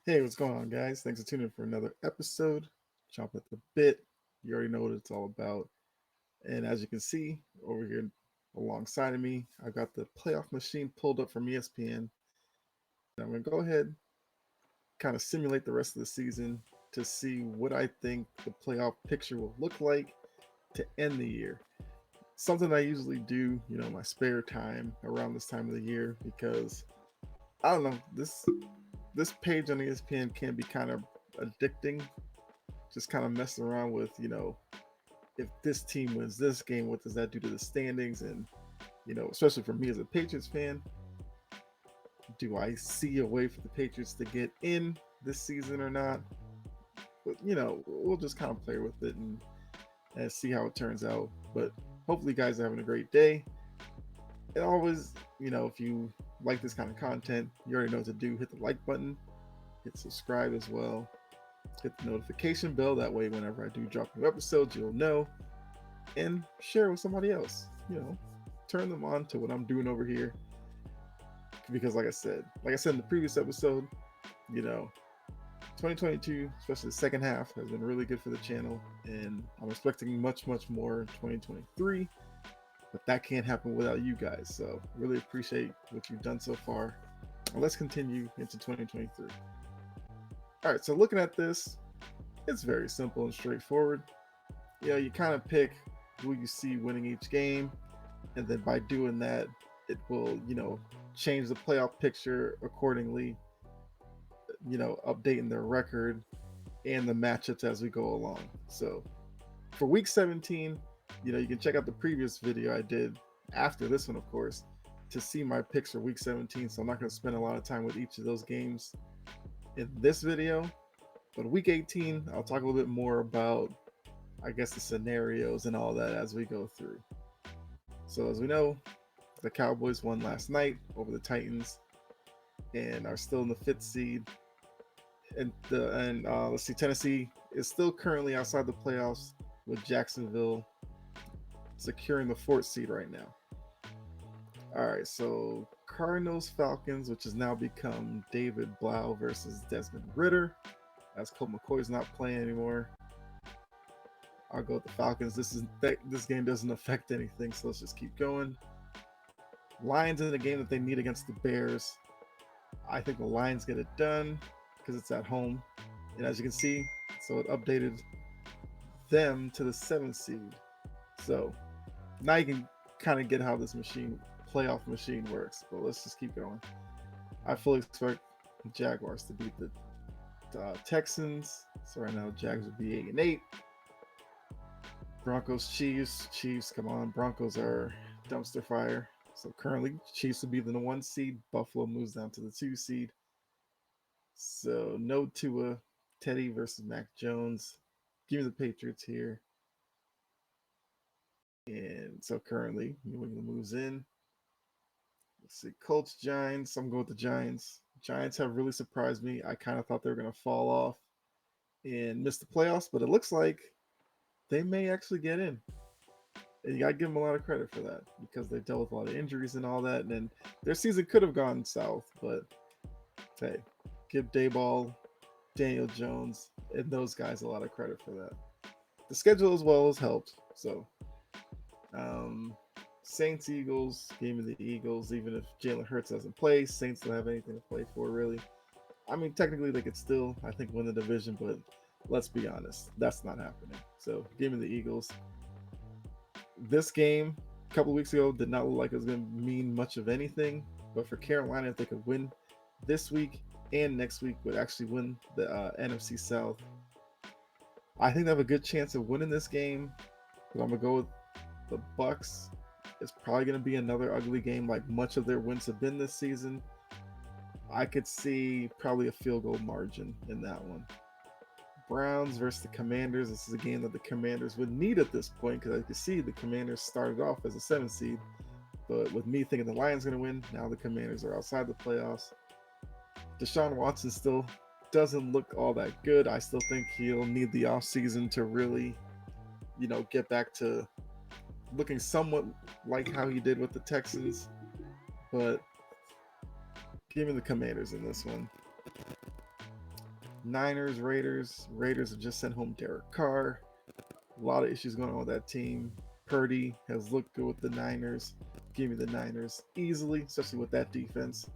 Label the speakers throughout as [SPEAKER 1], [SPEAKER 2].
[SPEAKER 1] Hey, what's going on, guys? Thanks for tuning in for another episode. Chomp at the bit. You already know what it's all about. And as you can see over here alongside of me, I've got the playoff machine pulled up from ESPN. And I'm going to go ahead, kind of simulate the rest of the season to see what I think the playoff picture will look like to end the year. Something I usually do, my spare time around this time of the year because I don't know, this page on ESPN can be kind of addicting, just kind of messing around with, if this team wins this game, what does that do to the standings? And, especially for me as a Patriots fan, do I see a way for the Patriots to get in this season or not? But, we'll just kind of play with it and see how it turns out. But hopefully, you guys are having a great day. And always, if you like this kind of content, you already know what to do. Hit the like button, hit subscribe as well, hit the notification bell. That way, whenever I do drop new episodes, you'll know. And share with somebody else. Turn them on to what I'm doing over here. Because like I said in the previous episode, you know, 2022, especially the second half, has been really good for the channel, and I'm expecting much, much more in 2023. But that can't happen without you guys. So really appreciate what you've done so far. And let's continue into 2023. All right, so looking at this, it's very simple and straightforward. You kind of pick who you see winning each game, and then by doing that, it will, change the playoff picture accordingly, updating their record and the matchups as we go along. So for week 17, you can check out the previous video I did after this one, of course, to see my picks for week 17. So I'm not going to spend a lot of time with each of those games in this video. But week 18, I'll talk a little bit more about, I guess, the scenarios and all that as we go through. So as we know, the Cowboys won last night over the Titans and are still in the 5th seed. And let's see, Tennessee is still currently outside the playoffs with Jacksonville securing the 4th seed right now. All right, so Cardinals Falcons, which has now become David Blau versus Desmond Ridder, as Colt McCoy's not playing anymore. I'll go with the Falcons. This game doesn't affect anything, so let's just keep going. Lions in a game that they need against the Bears. I think the Lions get it done because it's at home. And as you can see, so it updated them to the 7th seed. So now you can kind of get how this playoff machine works. But let's just keep going. I fully expect the Jaguars to beat the Texans. So right now, Jags would be 8-8. Broncos, Chiefs, come on. Broncos are dumpster fire. So currently, Chiefs would be the 1 seed. Buffalo moves down to the 2 seed. So no Tua, Teddy versus Mac Jones. Give me the Patriots here. And so currently, New England moves in. Let's see, Colts, Giants. I'm going with the Giants. Giants have really surprised me. I kind of thought they were going to fall off and miss the playoffs, but it looks like they may actually get in. And you got to give them a lot of credit for that because they dealt with a lot of injuries and all that. And then their season could have gone south, but hey, give Dayball, Daniel Jones, and those guys a lot of credit for that. The schedule as well has helped. So, Saints, Eagles, game of the Eagles. Even if Jalen Hurts doesn't play, Saints don't have anything to play for, really. I mean, technically, they could still, I think, win the division, but let's be honest, that's not happening. So, game of the Eagles. This game, a couple of weeks ago, did not look like it was going to mean much of anything. But for Carolina, if they could win this week and next week, would actually win the NFC South. I think they have a good chance of winning this game. But I'm going to go with the Bucks. It's probably going to be another ugly game like much of their wins have been this season. I could see probably a field goal margin in that one. Browns versus the Commanders. This is a game that the Commanders would need at this point because I could see the Commanders started off as a 7th seed. But with me thinking the Lions are going to win, now the Commanders are outside the playoffs. Deshaun Watson still doesn't look all that good. I still think he'll need the offseason to really, get back to looking somewhat like how he did with the Texans. But give me the Commanders in this one. Niners, Raiders. Raiders have just sent home Derek Carr. A lot of issues going on with that team. Purdy has looked good with the Niners. Give me the Niners easily, especially with that defense.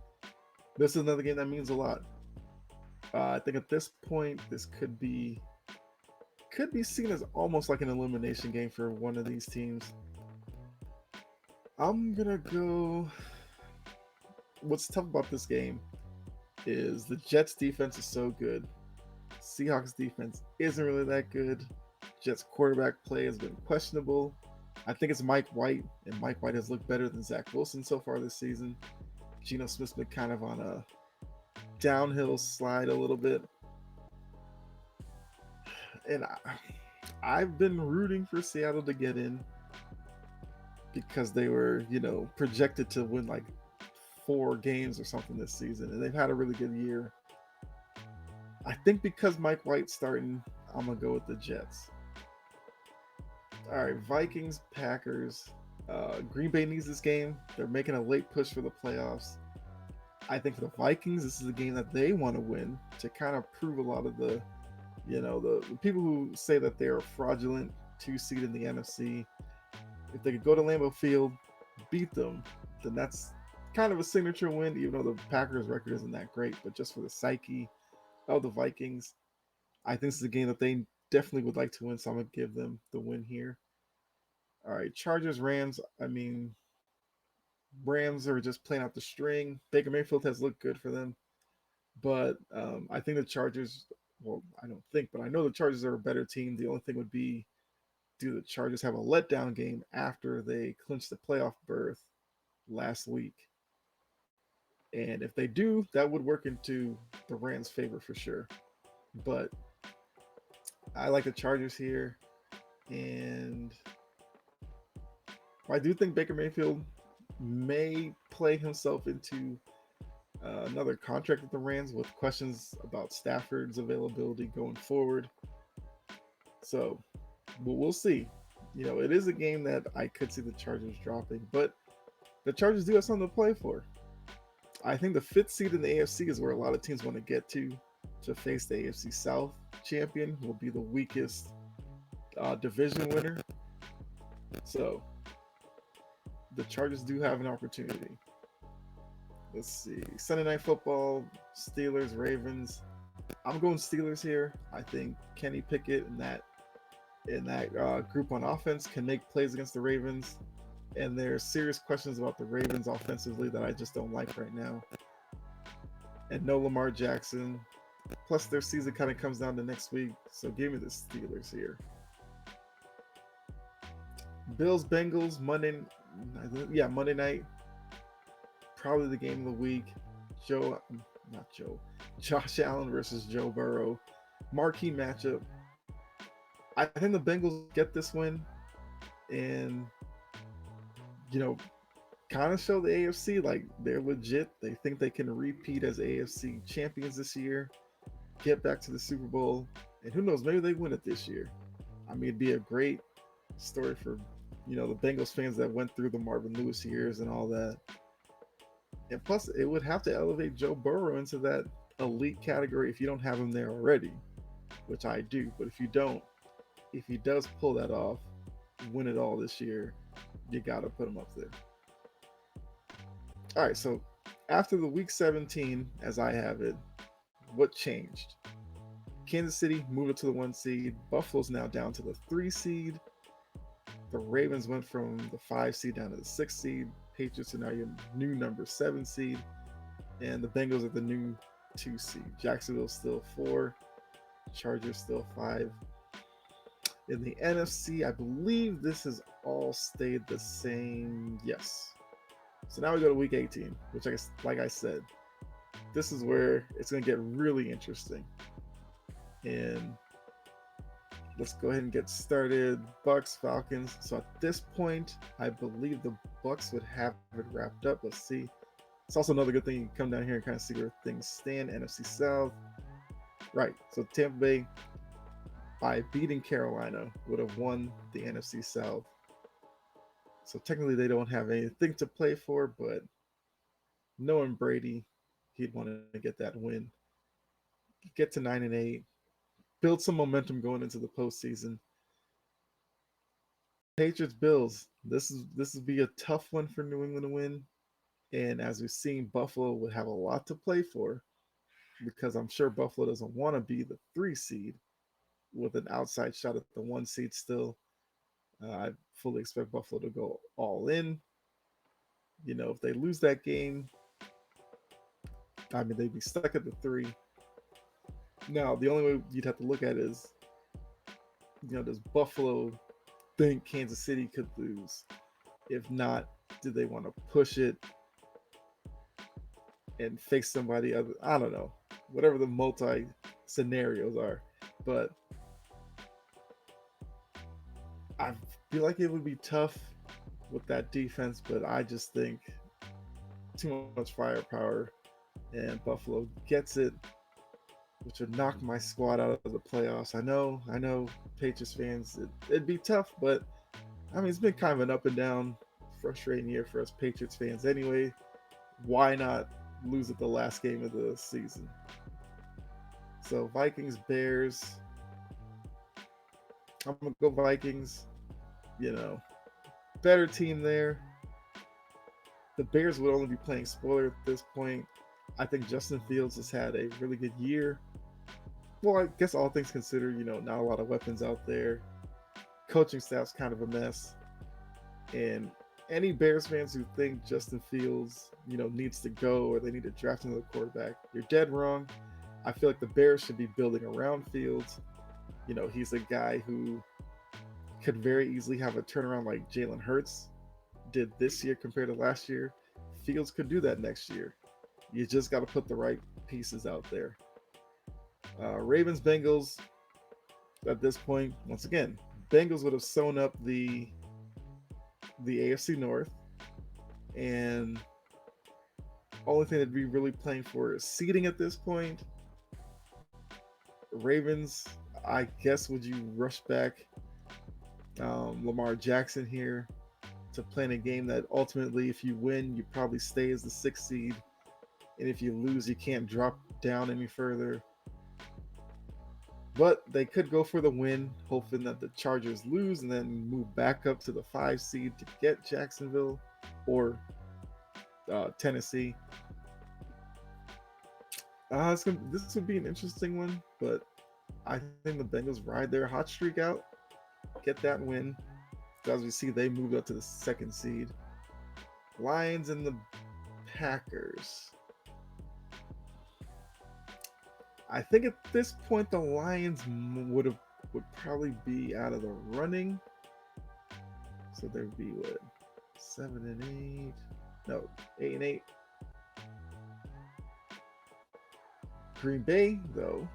[SPEAKER 1] This is another game that means a lot. I think at this point, this could be seen as almost like an elimination game for one of these teams. I'm gonna go. What's tough about this game is the Jets defense is so good. Seahawks defense isn't really that good. Jets quarterback play has been questionable. I think it's Mike White, and Mike White has looked better than Zach Wilson so far this season. Geno Smith's been kind of on a downhill slide a little bit. And I've been rooting for Seattle to get in because they were, projected to win like 4 games or something this season, and they've had a really good year. I think because Mike White's starting, I'm gonna go with the Jets. All right, Vikings, Packers. Green Bay needs this game. They're making a late push for the playoffs. I think for the Vikings, this is a game that they want to win to kind of prove a lot of the people who say that they're a fraudulent 2 seed in the NFC. If they could go to Lambeau Field, beat them, then that's kind of a signature win, even though the Packers' record isn't that great. But just for the psyche of the Vikings, I think this is a game that they definitely would like to win, so I'm going to give them the win here. All right, Chargers, Rams. I mean, Rams are just playing out the string. Baker Mayfield has looked good for them, but I think the Chargers. Well, I don't think, but I know the Chargers are a better team. The only thing would be, do the Chargers have a letdown game after they clinched the playoff berth last week? And if they do, that would work into the Rams' favor for sure. But I like the Chargers here, and I do think Baker Mayfield may play himself into another contract with the Rams with questions about Stafford's availability going forward. So we'll see. It is a game that I could see the Chargers dropping, but the Chargers do have something to play for. I think the 5th seed in the AFC is where a lot of teams want to get to face the AFC South champion, who will be the weakest division winner. So the Chargers do have an opportunity. Let's see. Sunday Night Football, Steelers, Ravens. I'm going Steelers here. I think Kenny Pickett and that group on offense can make plays against the Ravens. And there's serious questions about the Ravens offensively that I just don't like right now. And no Lamar Jackson. Plus, their season kind of comes down to next week. So give me the Steelers here. Bills, Bengals, Monday night. Probably the game of the week. Josh Allen versus Joe Burrow. Marquee matchup. I think the Bengals get this win and, kind of show the AFC like they're legit. They think they can repeat as AFC champions this year, get back to the Super Bowl, and who knows, maybe they win it this year. I mean, it'd be a great story for, the Bengals fans that went through the Marvin Lewis years and all that. And plus, it would have to elevate Joe Burrow into that elite category if you don't have him there already, which I do. But if you don't, if he does pull that off, win it all this year, you got to put him up there. All right, so after the week 17, as I have it, what changed? Kansas City moved up to the 1 seed. Buffalo's now down to the 3 seed. The Ravens went from the 5 seed down to the 6 seed. Patriots are now your new number 7 seed. And the Bengals are the new 2 seed. Jacksonville's still 4. Chargers still 5. In the NFC, I believe this has all stayed the same. Yes. So now we go to week 18, which I guess, like I said, this is where it's going to get really interesting. And let's go ahead and get started. Bucks, Falcons. So at this point, I believe the Bucks would have it wrapped up. Let's see. It's also another good thing. You can come down here and kind of see where things stand. NFC South. Right. So Tampa Bay, by beating Carolina, would have won the NFC South. So technically they don't have anything to play for, but knowing Brady, he'd want to get that win. get to 9-8, build some momentum going into the postseason. Patriots Bills. This would be a tough one for New England to win. And as we've seen, Buffalo would have a lot to play for because I'm sure Buffalo doesn't want to be the 3 seed with an outside shot at the 1 seed still. I fully expect Buffalo to go all in. If they lose that game, I mean, they'd be stuck at the 3. Now, the only way you'd have to look at it is, does Buffalo think Kansas City could lose? If not, do they want to push it and face somebody other? I don't know. Whatever the multi scenarios are. But I feel like it would be tough with that defense, but I just think too much firepower, and Buffalo gets it, which would knock my squad out of the playoffs. I know, Patriots fans, it'd be tough, but I mean, it's been kind of an up and down, frustrating year for us Patriots fans anyway. Why not lose at the last game of the season? So Vikings, Bears. I'm gonna go Vikings. Better team there. The Bears would only be playing spoiler at this point. I think Justin Fields has had a really good year. Well, I guess all things considered, not a lot of weapons out there. Coaching staff's kind of a mess. And any Bears fans who think Justin Fields, needs to go or they need to draft another quarterback, you're dead wrong. I feel like the Bears should be building around Fields. He's a guy who could very easily have a turnaround like Jalen Hurts did this year compared to last year. Fields could do that next year. You just got to put the right pieces out there. Ravens, Bengals. At this point, once again, Bengals would have sewn up the AFC North, and only thing they'd be really playing for is seeding at this point. Ravens, I guess, would you rush back Lamar Jackson here to play in a game that ultimately, if you win, you probably stay as the 6th seed, and if you lose, you can't drop down any further. But they could go for the win, hoping that the Chargers lose and then move back up to the 5 seed to get Jacksonville or Tennessee. This would be an interesting one, but I think the Bengals ride their hot streak out, get that win. As we see, they moved up to the 2nd seed. Lions and the Packers. I think at this point the Lions would probably be out of the running. So there'd be 7-8. No, 8-8. Green Bay though,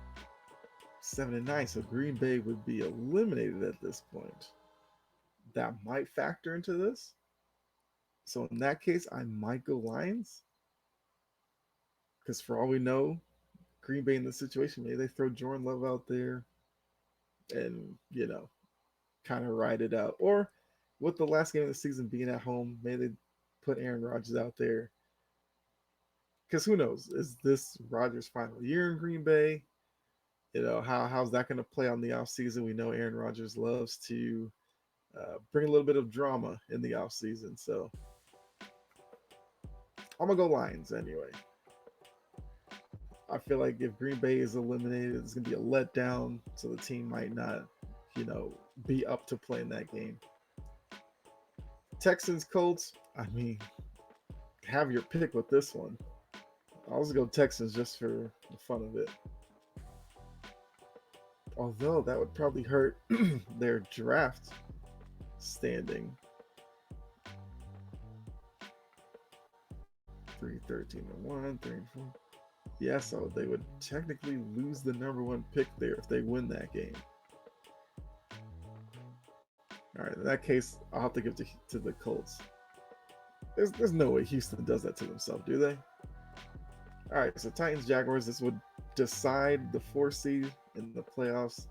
[SPEAKER 1] 7-9. So Green Bay would be eliminated at this point. That might factor into this. So in that case, I might go Lions. Because for all we know, Green Bay in this situation, maybe they throw Jordan Love out there and, kind of ride it out. Or with the last game of the season being at home, maybe they put Aaron Rodgers out there. Because who knows? Is this Rodgers' final year in Green Bay? How's that going to play on the offseason? We know Aaron Rodgers loves to bring a little bit of drama in the offseason. So I'm going to go Lions anyway. I feel like if Green Bay is eliminated, it's going to be a letdown, so the team might not, be up to playing that game. Texans, Colts, I mean, have your pick with this one. I'll just go Texans just for the fun of it. Although that would probably hurt their draft standing. 3-13-1, 3-4. Yeah, so they would technically lose the number 1 pick there if they win that game. All right, in that case, I'll have to give to the Colts. There's no way Houston does that to themselves, do they? All right, so Titans, Jaguars, this would decide the 4 seed in the playoffs.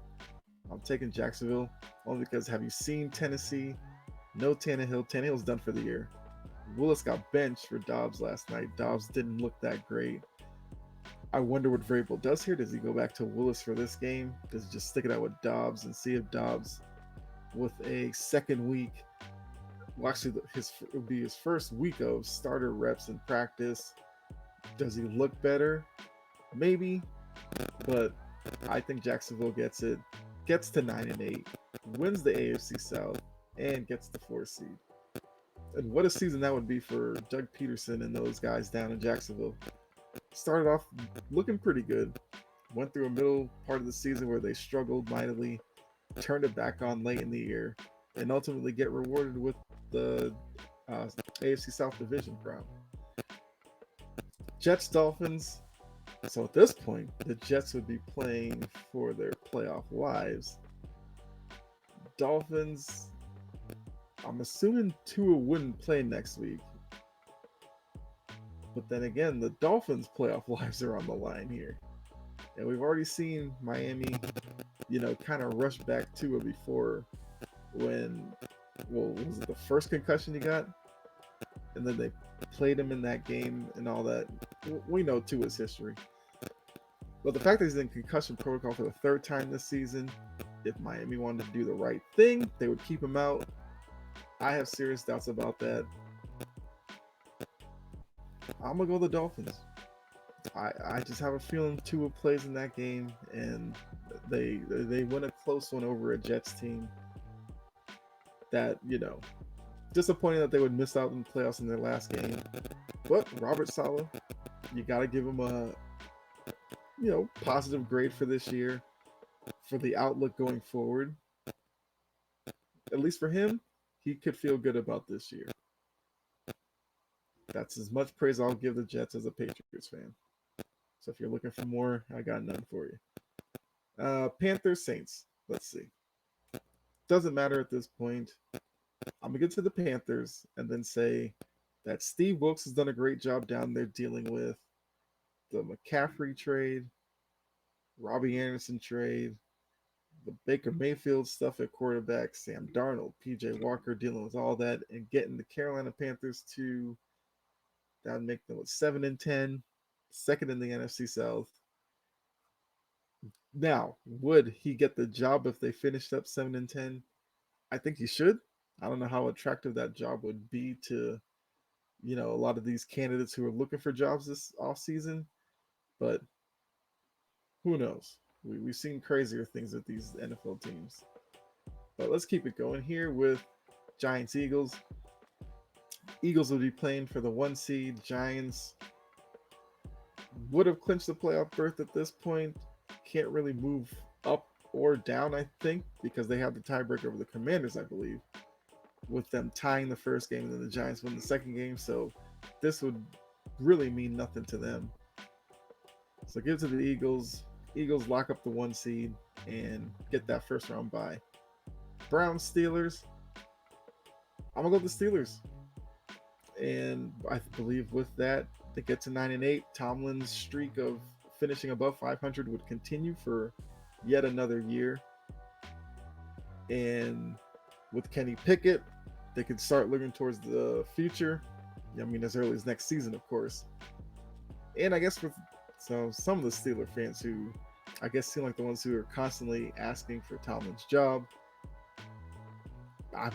[SPEAKER 1] I'm taking Jacksonville only because have you seen Tennessee? No Tannehill. Tannehill's done for the year. Willis got benched for Dobbs last night. Dobbs didn't look that great. I wonder what Vrabel does here. Does he go back to Willis for this game? Does he just stick it out with Dobbs and see if Dobbs, with a second week, well, actually, it would be his first week of starter reps in practice. Does he look better? Maybe, but I think Jacksonville gets to 9-8, wins the AFC South, and gets the 4th seed. And what a season that would be for Doug Peterson and those guys down in Jacksonville. Started off looking pretty good, went through a middle part of the season where they struggled mightily, turned it back on late in the year, and ultimately get rewarded with the AFC South Division crown. Jets Dolphins. So at this point, the Jets would be playing for their playoff lives. Dolphins, I'm assuming Tua wouldn't play next week. But then again, the Dolphins' playoff lives are on the line here. And we've already seen Miami, kind of rush back Tua before when, was it the first concussion he got? And then they played him in that game and all that. We know Tua's history. But the fact that he's in concussion protocol for the 3rd time this season, if Miami wanted to do the right thing, they would keep him out. I have serious doubts about that. I'm going to go the Dolphins. I just have a feeling Tua plays in that game, and they win a close one over a Jets team that, disappointing that they would miss out in the playoffs in their last game. But Robert Saleh, you got to give him a positive grade for this year, for the outlook going forward. At least for him, he could feel good about this year. That's as much praise I'll give the Jets as a Patriots fan. So if you're looking for more, I got none for you. Panthers Saints. Let's see. Doesn't matter at this point. I'm gonna get to the Panthers and then say that Steve Wilks has done a great job down there dealing with the McCaffrey trade, Robbie Anderson trade, the Baker Mayfield stuff at quarterback, Sam Darnold, PJ Walker dealing with all that, and getting the Carolina Panthers to that would make them 7-10, second in the NFC South. Now, would he get the job if they finished up 7-10? I think he should. I don't know how attractive that job would be to, a lot of these candidates who are looking for jobs this off season, but who knows? We've seen crazier things with these NFL teams. But let's keep it going here with Giants Eagles. Eagles will be playing for the 1 seed. Giants would have clinched the playoff berth at this point. Can't really move up or down, I think, because they have the tiebreaker over the Commanders, I believe, with them tying the first game and then the Giants win the second game. So this would really mean nothing to them. So give it to the Eagles. Eagles lock up the 1 seed and get that first round bye. Browns Steelers. I'm gonna go with the Steelers. And I believe with that, they get to 9-8. Tomlin's streak of finishing above 500 would continue for yet another year. And with Kenny Pickett, they could start looking towards the future. As early as next season, of course. And I guess some of the Steeler fans who I guess seem like the ones who are constantly asking for Tomlin's job.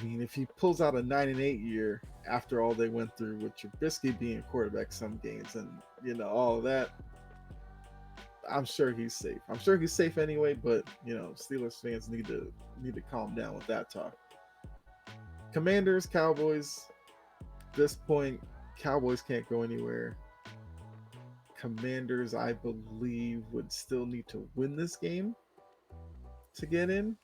[SPEAKER 1] If he pulls out a 9-8 year after all they went through with Trubisky being a quarterback some games and all of that, I'm sure he's safe. I'm sure he's safe anyway, but Steelers fans need to calm down with that talk. Commanders, Cowboys. At this point, Cowboys can't go anywhere. Commanders, I believe, would still need to win this game to get in.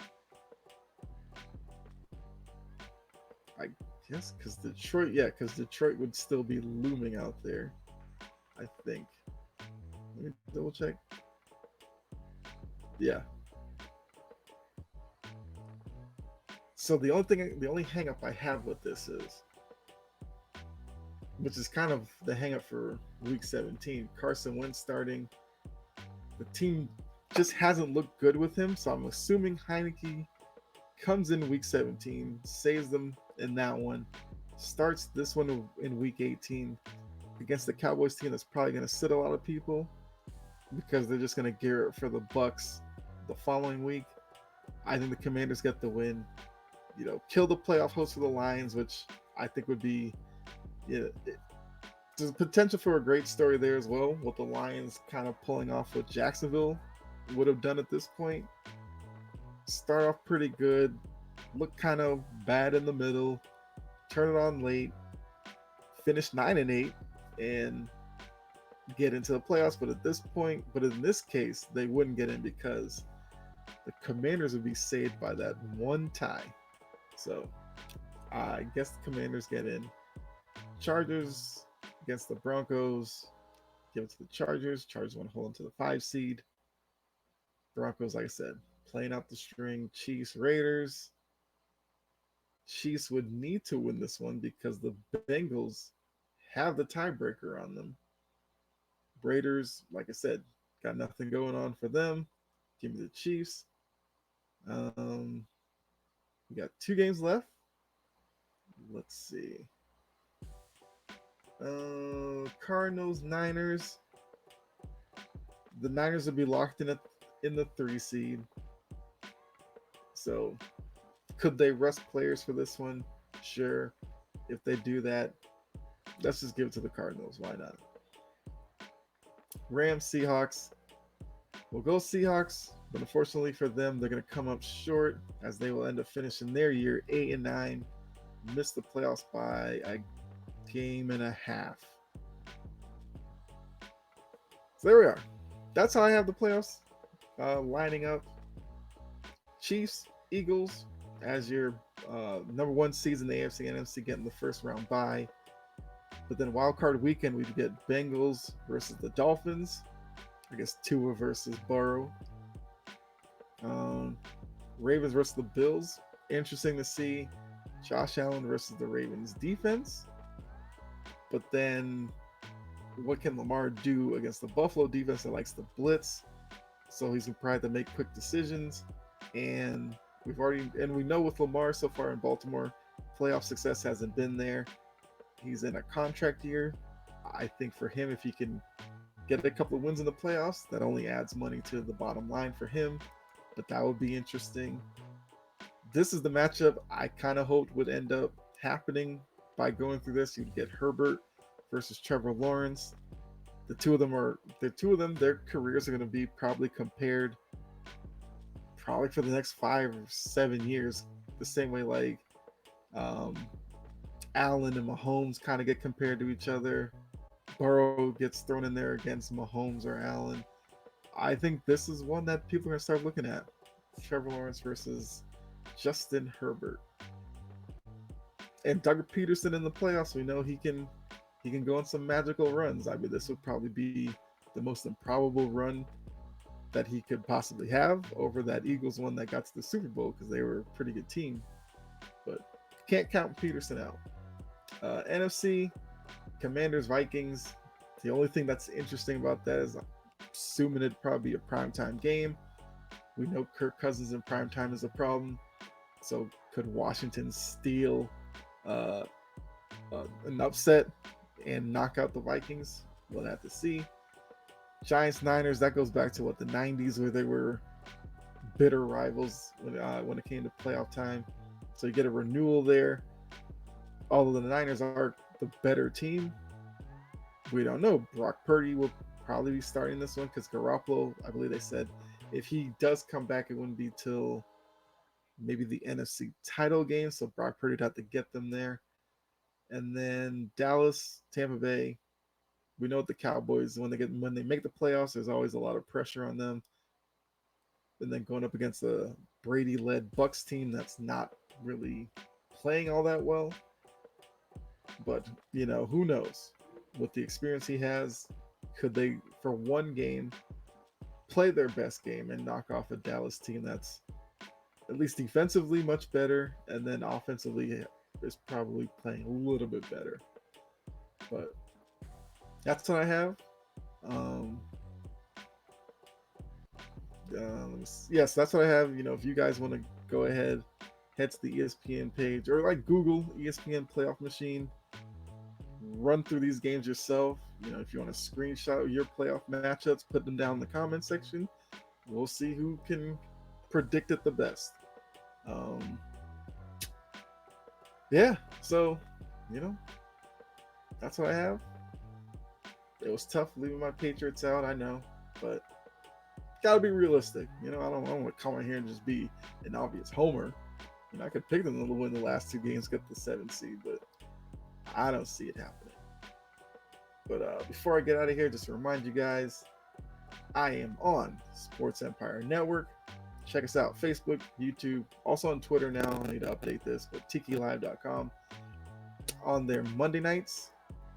[SPEAKER 1] I guess because Detroit would still be looming out there, I think. Let me double check. Yeah. So the only hang up I have with this is, which is kind of the hang up for week 17, Carson Wentz starting. The team just hasn't looked good with him, so I'm assuming Heineke comes in week 17, saves them in that one, starts this one in week 18 against the Cowboys team that's probably going to sit a lot of people. because they're just going to gear up for the Bucks the following week. I think the Commanders get the win. Kill the playoff host for the Lions, which I think would be, there's potential for a great story there as well, with the Lions kind of pulling off what Jacksonville would have done at this point. Start off pretty good, look kind of bad in the middle, turn it on late, finish 9-8, and get into the playoffs. But in this case, they wouldn't get in because the Commanders would be saved by that one tie. So I guess the Commanders get in. Chargers against the Broncos. Give it to the Chargers. Chargers want to hold on to the 5 seed. Broncos, like I said, playing out the string. Chiefs, Raiders. Chiefs would need to win this one because the Bengals have the tiebreaker on them. Raiders, like I said, got nothing going on for them. Give me the Chiefs. We got 2 games left. Let's see. Cardinals, Niners. The Niners would be locked in the 3 seed. So, could they rest players for this one? Sure. If they do that, let's just give it to the Cardinals. Why not? Rams, Seahawks. We'll go Seahawks, but unfortunately for them, they're going to come up short as they will end up finishing their year 8-9, miss the playoffs by a game and a half. So there we are. That's how I have the playoffs lining up. Chiefs, Eagles as your number 1 seeds in the AFC and NFC getting the first round bye. But then wild card weekend, we get Bengals versus the Dolphins. I guess Tua versus Burrow. Ravens versus the Bills. Interesting to see Josh Allen versus the Ravens defense. But then what can Lamar do against the Buffalo defense that likes to blitz? So he's probably have to make quick decisions. And we know with Lamar so far in Baltimore, playoff success hasn't been there. He's in a contract year. I think for him, if he can get a couple of wins in the playoffs, that only adds money to the bottom line for him. But that would be interesting. This is the matchup I kind of hoped would end up happening by going through this. You'd get Herbert versus Trevor Lawrence. The two of them, their careers are going to be probably compared probably for the next 5 or 7 years, the same way like Allen and Mahomes kind of get compared to each other. Burrow gets thrown in there against Mahomes or Allen. I think this is one that people are going to start looking at. Trevor Lawrence versus Justin Herbert. And Doug Peterson in the playoffs, we know he can go on some magical runs. I mean, this would probably be the most improbable run that he could possibly have over that Eagles one that got to the Super Bowl because they were a pretty good team. But can't count Peterson out. NFC, Commanders, Vikings. The only thing that's interesting about that is I'm assuming it'd probably be a primetime game. We know Kirk Cousins in primetime is a problem. So could Washington steal an upset and knock out the Vikings? We'll have to see. Giants, Niners, that goes back to the 90s where they were bitter rivals when it came to playoff time. So you get a renewal there. Although the Niners are the better team, we don't know. Brock Purdy will probably be starting this one because Garoppolo, I believe they said, if he does come back, it wouldn't be till maybe the NFC title game. So Brock Purdy would have to get them there. And then Dallas, Tampa Bay. We know the Cowboys, when they make the playoffs, there's always a lot of pressure on them. And then going up against a Brady-led Bucks team that's not really playing all that well. But, who knows? With the experience he has, could they, for one game, play their best game and knock off a Dallas team that's at least defensively much better, and then offensively is probably playing a little bit better. But that's what I have. Yes, that's what I have. If you guys want to go ahead, head to the ESPN page or Google ESPN Playoff Machine, run through these games yourself. If you want to screenshot your playoff matchups, put them down in the comment section. We'll see who can predict it the best. Um, yeah, so you know that's what I have. It was tough leaving my Patriots out, I know, but gotta be realistic. I don't want to come in here and just be an obvious homer. I could pick them to win the last two games, get the 7th seed, but I don't see it happening. But before I get out of here, just to remind you guys, I am on Sports Empire Network. Check us out: Facebook, YouTube, also on Twitter now. I need to update this, but tikilive.com. On there Monday nights,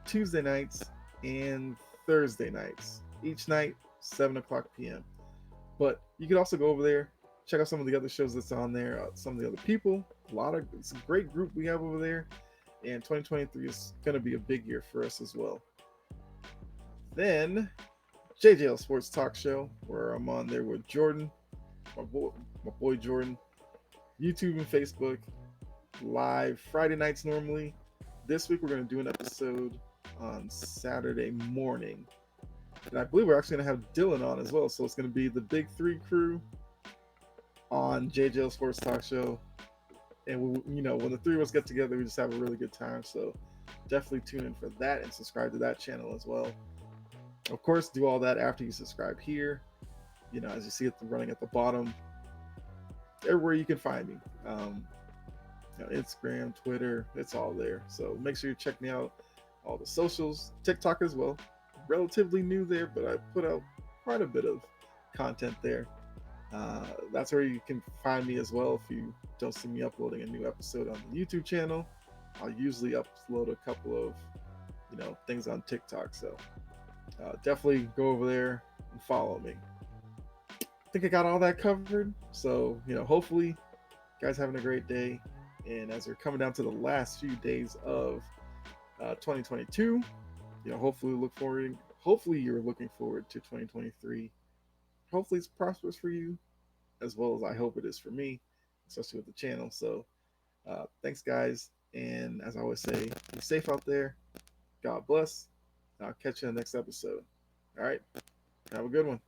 [SPEAKER 1] Tuesday nights, and Thursday nights. Each night, 7 o'clock p.m. But you can also go over there, check out some of the other shows that's on there, some of the other people. It's a great group we have over there. And 2023 is going to be a big year for us as well. Then, JJL Sports Talk Show, where I'm on there with Jordan, my boy Jordan, YouTube and Facebook, live Friday nights normally. This week we're going to do an episode on Saturday morning. And I believe we're actually going to have Dylan on as well. So it's going to be the Big Three crew on JJL Sports Talk Show. And when the three of us get together, we just have a really good time. So definitely tune in for that and subscribe to that channel as well. Of course, do all that after you subscribe here. As you see it running at the bottom, everywhere you can find me. Instagram, Twitter, it's all there. So make sure you check me out. All the socials, TikTok as well. Relatively new there, but I put out quite a bit of content there. That's where you can find me as well. If you don't see me uploading a new episode on the YouTube channel, I'll usually upload a couple of things on TikTok. So definitely go over there and follow me. I think I got all that covered. So hopefully you guys having a great day. And as we're coming down to the last few days of 2022, hopefully you're looking forward to 2023. Hopefully it's prosperous for you, as well as I hope it is for me, especially with the channel. So thanks, guys. And as I always say, be safe out there. God bless. I'll catch you in the next episode. All right. Have a good one.